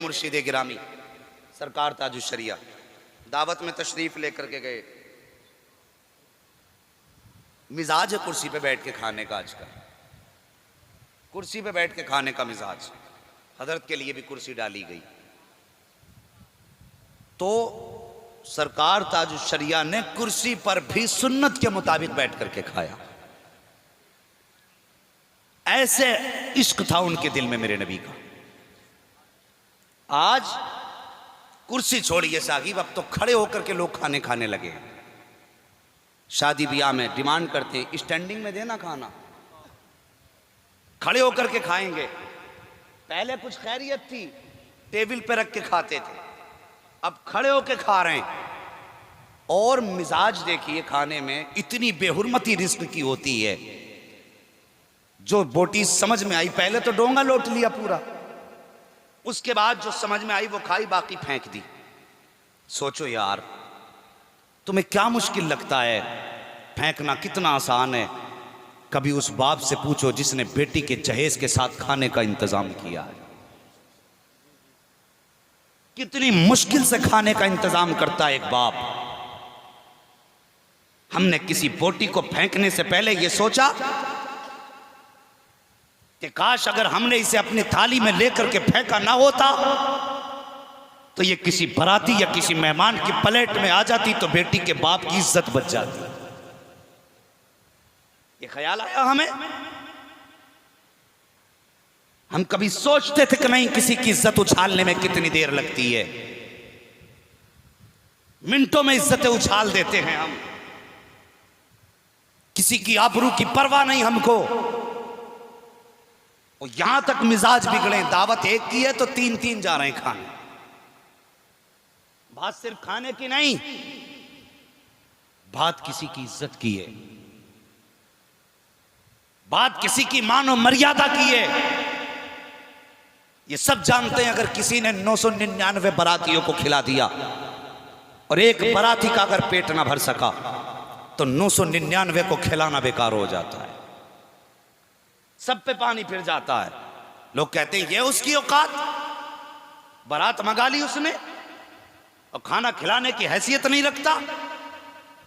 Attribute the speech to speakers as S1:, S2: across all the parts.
S1: मुर्शिद गिरामी सरकार ताजुशरिया दावत में तशरीफ लेकर के गए। मिजाज है कुर्सी पे बैठ के खाने का, आजकल कुर्सी पे बैठ के खाने का मिजाज। हजरत के लिए भी कुर्सी डाली गई तो सरकार ताजुशरिया ने कुर्सी पर भी सुन्नत के मुताबिक बैठ करके खाया। ऐसे इश्क था उनके दिल में मेरे नबी का। आज कुर्सी छोड़िए साहिब, अब तो खड़े होकर के लोग खाने खाने लगे हैं। शादी ब्याह में डिमांड करते हैं स्टैंडिंग में देना खाना, खड़े होकर के खाएंगे। पहले कुछ खैरियत थी, टेबल पे रख के खाते थे, अब खड़े होकर खा रहे हैं। और मिजाज देखिए खाने में, इतनी बेहुरमती रिस्क की होती है। जो बोटी समझ में आई, पहले तो डोंगा लौट लिया पूरा, उसके बाद जो समझ में आई वो खाई, बाकी फेंक दी। सोचो यार, तुम्हें क्या मुश्किल लगता है, फेंकना कितना आसान है। कभी उस बाप से पूछो जिसने बेटी के जहेज के साथ खाने का इंतजाम किया है, कितनी मुश्किल से खाने का इंतजाम करता है एक बाप। हमने किसी बोटी को फेंकने से पहले यह सोचा कि काश अगर हमने इसे अपनी थाली में लेकर के फेंका ना होता तो ये किसी बराती या किसी मेहमान की प्लेट में आ जाती तो बेटी के बाप की इज्जत बच जाती। ये ख्याल आया हमें? हम कभी सोचते थे कि नहीं, किसी की इज्जत उछालने में कितनी देर लगती है, मिनटों में इज्जतें उछाल देते हैं हम। किसी की आबरू की परवाह नहीं हमको। और यहां तक मिजाज बिगड़े, दावत एक की है तो तीन तीन जा रहे हैं खाने। बात सिर्फ खाने की नहीं, बात किसी की इज्जत की है, बात किसी की मानो मर्यादा की है। ये सब जानते हैं। अगर किसी ने 999 बारातियों को खिला दिया और एक बाराती का अगर पेट ना भर सका तो 999 को खिलाना बेकार हो जाता है, सब पे पानी फिर जाता है। लोग कहते हैं ये उसकी औकात, बारात मंगा ली उसने और खाना खिलाने की हैसियत नहीं रखता।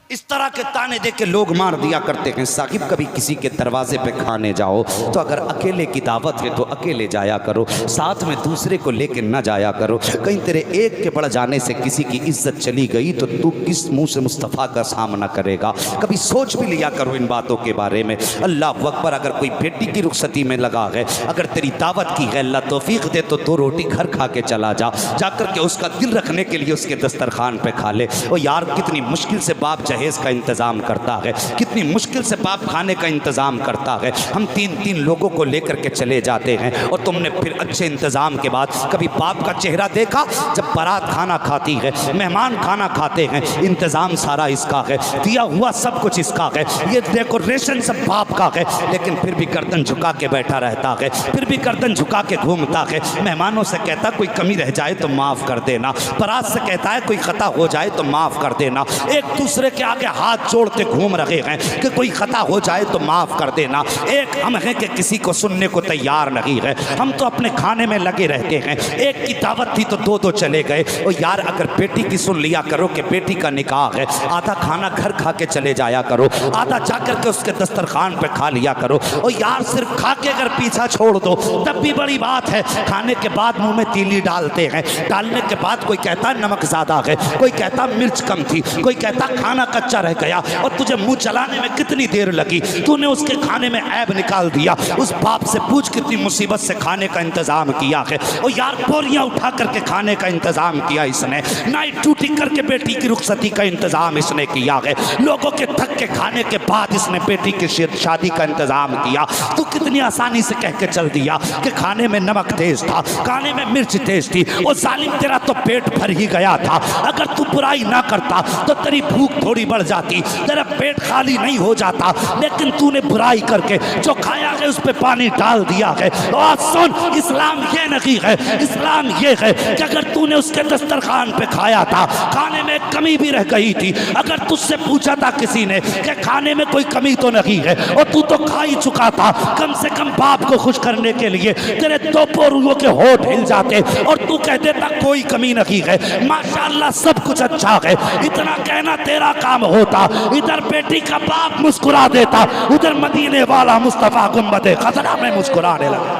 S1: इस तरह के ताने दे के लोग मार दिया करते हैं। साहिब, कभी किसी के दरवाजे पे खाने जाओ तो अगर अकेले की दावत है तो अकेले जाया करो, साथ में दूसरे को लेके ना जाया करो। कहीं तेरे एक के बढ़ जाने से किसी की इज्जत चली गई तो तू किस मुंह से मुस्तफ़ा का सामना करेगा? कभी सोच भी लिया करो इन बातों के बारे में। अल्लाह अकबर, अगर कोई बेटी की रुखसती में लगा है, अगर तेरी दावत की है, अल्लाह तौफीक दे तो 2 रोटी घर खा के चला जा, जाकर के उसका दिल रखने के लिए उसके दस्तरखान पे खा ले। और यार, कितनी मुश्किल से बाप जहेज का इंतजाम करता है, कितनी मुश्किल से बाप खाने का इंतजाम करता है। हम 3-3 लोगों को लेकर के चले जाते हैं और तुमने फिर अच्छे इंतजाम के बाद कभी बाप का चेहरा देखा? जब बारात खाना खाती है, मेहमान खाना खाते हैं, इंतजाम सारा इसका है, दिया हुआ सब कुछ इसका है, ये डेकोरेशन सब बाप का है, लेकिन फिर भी गर्दन झुका के बैठा रहता है, फिर भी गर्दन झुका के घूमता है। मेहमानों से कहता कोई कमी रह जाए तो माफ कर देना, बारात से कहता है कोई खता हो जाए तो माफ कर देना। एक दूसरे के आगे हाथ जोड़ते घूम रहे हैं कि कोई खता हो जाए तो माफ कर देना। एक हम हैं कि किसी को सुनने को तैयार नहीं है, हम तो अपने खाने में लगे रहते हैं। एक की दावत थी तो 2-2 चले गए। और यार, अगर बेटी की सुन लिया करो कि बेटी का निकाह है, आधा खाना घर खा के चले जाया करो, आधा जाकर के उसके दस्तरखान पे खा लिया करो। और यार, सिर्फ खा के अगर पीछा छोड़ दो तब भी बड़ी बात है। खाने के बाद मुंह में तीली डालते हैं, डालने के बाद कोई कहता नमक ज्यादा है, कोई कहता मिर्च कम थी, कोई कहता खाना कच्चा रह गया। और तुझे मुंह चलाने में कितनी देर लगी, तूने उसके खाने में ऐब निकाल दिया। उस बाप से पूछ कितनी मुसीबत से खाने का इंतजाम किया है। और यार, बोरियां उठा करके खाने का इंतजाम किया इसने, नाइट ड्यूटी करके बेटी की रुखसती का इंतजाम इसने किया है। लोगों के थक के खाने के बाद इसने बेटी की शादी का इंतजाम किया। तू कितनी आसानी से कह के चल दिया कि खाने में नमक तेज था, खाने में मिर्च तेज थी। और जालिम, तेरा तो पेट भर ही गया था। अगर तू बुराई ना करता तो तेरी भूख थोड़ी बढ़ जाती, तेरा पेट खाली नहीं हो जाता। लेकिन तूने बुराई करके जो खाया है उस पे पानी डाल दिया है। और सुन, इस्लाम ये नहीं है, इस्लाम ये है कि अगर तूने उसके दस्तरखान पे खाया था, खाने
S2: खाने में कमी भी रह गई थी, अगर तुझसे पूछा था किसी ने कि खाने में कोई कमी तो नहीं है और तू तो खा ही चुका था, कम से कम बाप को खुश करने के लिए तेरे दो पोरुओं के होठ हिल जाते और तू कह देता कोई कमी नहीं है, माशाअल्लाह सब कुछ अच्छा है, इतना कहना तेरा काम होता। इधर बेटी का बाप मुस्कुरा देता, उधर मदीने वाला मुस्तफा गुंबद खजरा में मुस्कुराने लगा।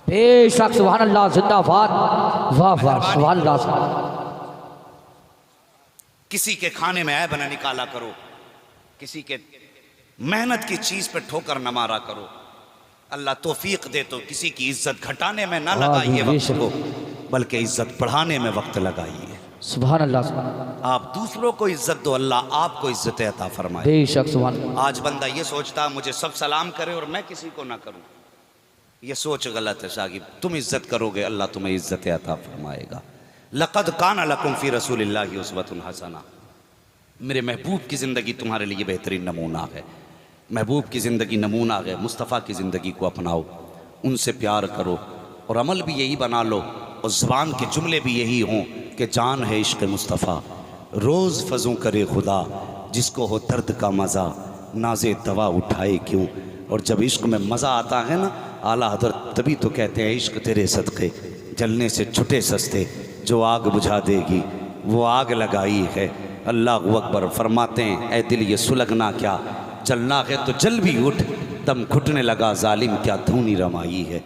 S3: बेशक सुभान अल्लाह, जिंदाबाद, वाह वाह सुभान अल्लाह।
S1: किसी के खाने में ऐब न निकाला करो, किसी के मेहनत की चीज पे ठोकर न मारा करो। अल्लाह तौफीक दे तो किसी की इज्जत घटाने में ना लगाइए वक्त को, बल्कि इज्जत बढ़ाने में वक्त लगाइए।
S3: सुभान अल्लाह।
S1: आप दूसरों को इज्जत दो, अल्लाह आपको इज्जत अता फरमाए।
S3: बेशक सुभान।
S1: आज बंदा ये सोचता मुझे सब सलाम करे और मैं किसी को ना करूं, ये सोच गलत है साहिब। तुम इज्जत करोगे, अल्लाह तुम्हें इज्जत अता फरमाएगा। लक़द काना लकुम फ़ी रसूलिल्लाहि उस्वतुन हसना, मेरे महबूब की ज़िंदगी तुम्हारे लिए बेहतरीन नमूना है। महबूब की ज़िंदगी नमूना है, मुस्तफ़ा की ज़िंदगी को अपनाओ, उनसे प्यार करो और अमल भी यही बना लो और ज़ुबान के जुमले भी यही हों कि जान है इश्क़ मुस्तफ़ा, रोज़ फज़ू करे खुदा, जिसको हो दर्द का मज़ा, नाज़े दवा उठाए क्यों। और जब इश्क़ में मज़ा आता है ना, आला हज़रत तभी तो कहते हैं इश्क़ तेरे सदक़े जलने से छुटे सस्ते, जो आग बुझा देगी वो आग लगाई है। अल्लाह अकबर। फरमाते हैं ऐ दिल ये सुलगना क्या, जलना है तो जल भी उठ, दम घुटने लगा जालिम क्या धूनी रमाई है।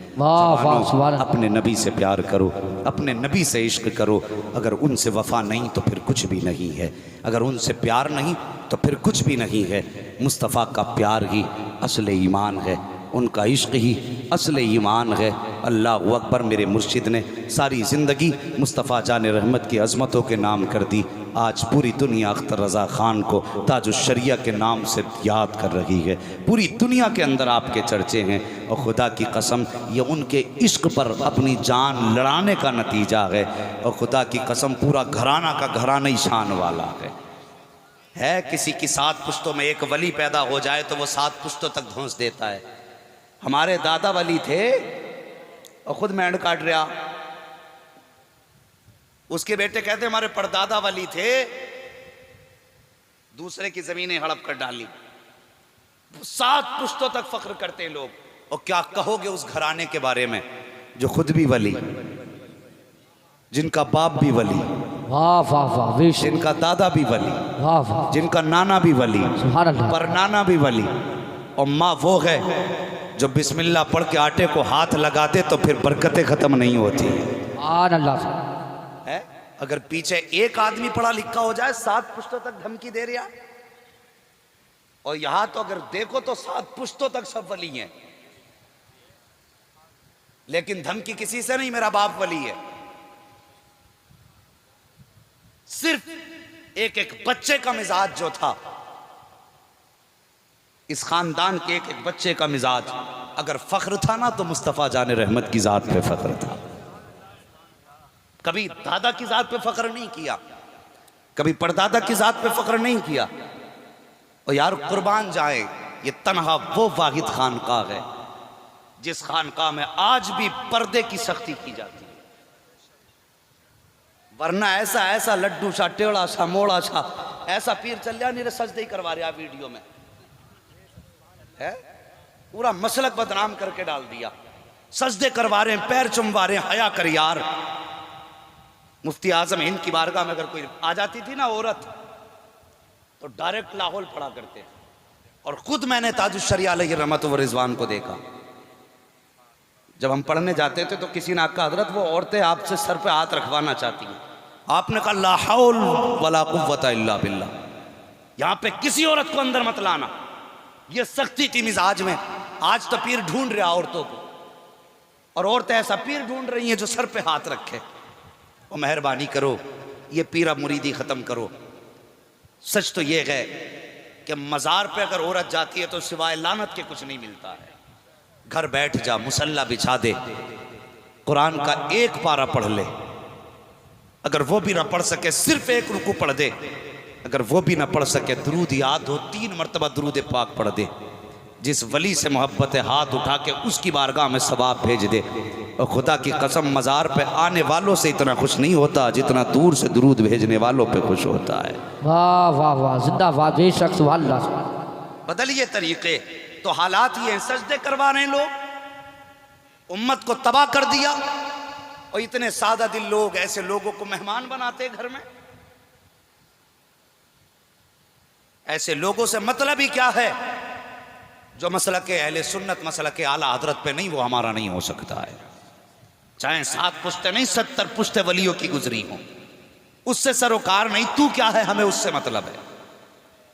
S1: अपने नबी से प्यार करो, अपने नबी से इश्क करो। अगर उनसे वफा नहीं तो फिर कुछ भी नहीं है, अगर उनसे प्यार नहीं तो फिर कुछ भी नहीं है। मुस्तफ़ा का प्यार ही असल ईमान है, उनका इश्क ही असल ईमान है। अल्लाह अकबर। मेरे मुर्शिद ने सारी ज़िंदगी मुस्तफ़ा जान रहमत की अज़मतों के नाम कर दी। आज पूरी दुनिया अख्तर रज़ा ख़ान को ताजुश्शरिया के नाम से याद कर रही है। पूरी दुनिया के अंदर आपके चर्चे हैं और खुदा की कसम ये उनके इश्क पर अपनी जान लड़ाने का नतीजा है। और खुदा की कसम पूरा घराना का घराना ही शान वाला है। किसी की 7 पुश्तों में एक वली पैदा हो जाए तो वो 7 पुश्तों तक धौंस देता है। हमारे दादा वली थे और खुद मेंढ काट रहा, उसके बेटे कहते हमारे परदादा वली थे, दूसरे की जमीनें हड़प कर डाली। 7 पुश्तों तक फख्र करते लोग। और क्या कहोगे उस घराने के बारे में जो खुद भी वली, जिनका बाप भी वली,
S3: वाह वाह वाह,
S1: जिनका दादा भी वली,
S3: वाह वाह,
S1: जिनका नाना भी वली, पर नाना भी वली, और माँ वो है जो बिस्मिल्लाह पढ़ के आटे को हाथ लगाते तो फिर बरकतें खत्म नहीं होती है। अगर पीछे एक आदमी पढ़ा लिखा हो जाए 7 पुश्तों तक धमकी दे रहा, और यहां तो अगर देखो तो 7 पुश्तों तक सब वली हैं, लेकिन धमकी किसी से नहीं, मेरा बाप वली है। सिर्फ एक बच्चे का मिजाज जो था, इस खानदान के एक बच्चे का मिजाज अगर फख्र था ना तो मुस्तफ़ा जान रहमत की ज़ात पे फख्र था। कभी दादा की ज़ात पे फख्र नहीं किया, कभी परदादा की ज़ात पे फख्र नहीं किया। और यार कुर्बान जाए, ये तन्हा वो वाहिद खानकाह है जिस खानकाह में आज भी पर्दे की सख्ती की जाती है। वरना ऐसा ऐसा लड्डू सा टेढ़ा सा मोड़ा सा ऐसा पीर चल रहा, नहीं सजदे ही करवा रहा वीडियो में है, पूरा मसलक बदनाम करके डाल दिया। सजदे करवा रहे हैं, पैर चुमवा रहे हैं। हया कर यार। मुफ्ती आजम हिंद की बारगाह में अगर कोई आ जाती थी ना औरत, तो डायरेक्ट लाहौल पढ़ा करते। और खुद मैंने ताजुश्शरिया अलैहि रहमत व रिजवान को देखा, जब हम पढ़ने जाते थे तो किसी ने कहा हजरत वो औरतें आपसे सर पे हाथ रखवाना चाहती हैं। आपने कहा ला हौल वला कुव्वता इल्ला बिल्लाह, यहां पे किसी औरत को अंदर मत लाना। ये सख्ती थी मिजाज में। आज तो पीर ढूंढ रहा औरतों को, और औरतें ऐसा पीर ढूंढ रही हैं जो सर पे हाथ रखे। और मेहरबानी करो, ये पीरा मुरीदी ख़त्म करो। सच तो ये है कि मज़ार पे अगर औरत जाती है तो सिवाय लानत के कुछ नहीं मिलता है। घर बैठ जा, मुसल्ला बिछा दे, कुरान का एक पारा पढ़ ले, अगर वो भी ना पढ़ सके सिर्फ एक रुकू पढ़ दे, अगर वो भी ना पढ़ सके दुरूद याद हो 3 मरतबा दुरूद पाक पढ़ दे। जिस वली से मोहब्बत है हाथ उठा के उसकी बारगाह में सवाब भेज दे। और खुदा की कसम मज़ार पे आने वालों से इतना खुश नहीं होता जितना दूर से दुरूद भेजने वालों पे खुश होता है।
S3: वाह वाह वाह, जिंदाबाद, बेशक, सुभान अल्लाह।
S1: बदलिए तरीके। तो हालात ये हैं, सजदे करवा रहे हैं लोग, उम्मत को तबाह कर दिया, और इतने सादा दिल लोग ऐसे लोगों को मेहमान बनाते घर में। ऐसे लोगों से मतलब ही क्या है? जो मसला के अहले सुन्नत, मसला के आला हजरत पे नहीं, वो हमारा नहीं हो सकता है। चाहे 7 पुश्ते नहीं 70 पुश्ते वलियों की गुजरी हो, उससे सरोकार नहीं। तू क्या है, हमें उससे मतलब है।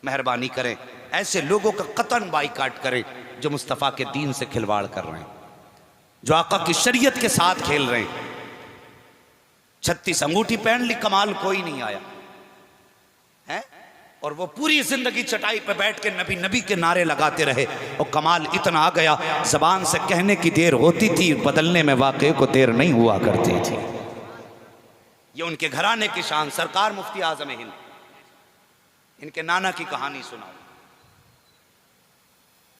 S1: मेहरबानी करें, ऐसे लोगों का कतन बाइकाट करें जो मुस्तफ़ा के दीन से खिलवाड़ कर रहे हैं, जो आका की शरीयत के साथ खेल रहे हैं। 36 अंगूठी पहन ली, कमाल कोई नहीं आया है, और वो पूरी जिंदगी चटाई पे बैठ के नबी नबी के नारे लगाते रहे, और कमाल इतना आ गया जबान से कहने की देर होती थी, बदलने में वाकई को देर नहीं हुआ करती थी। ये उनके घराने की शान। सरकार मुफ्ती आजम हिंद, इनके नाना की कहानी सुनाओ।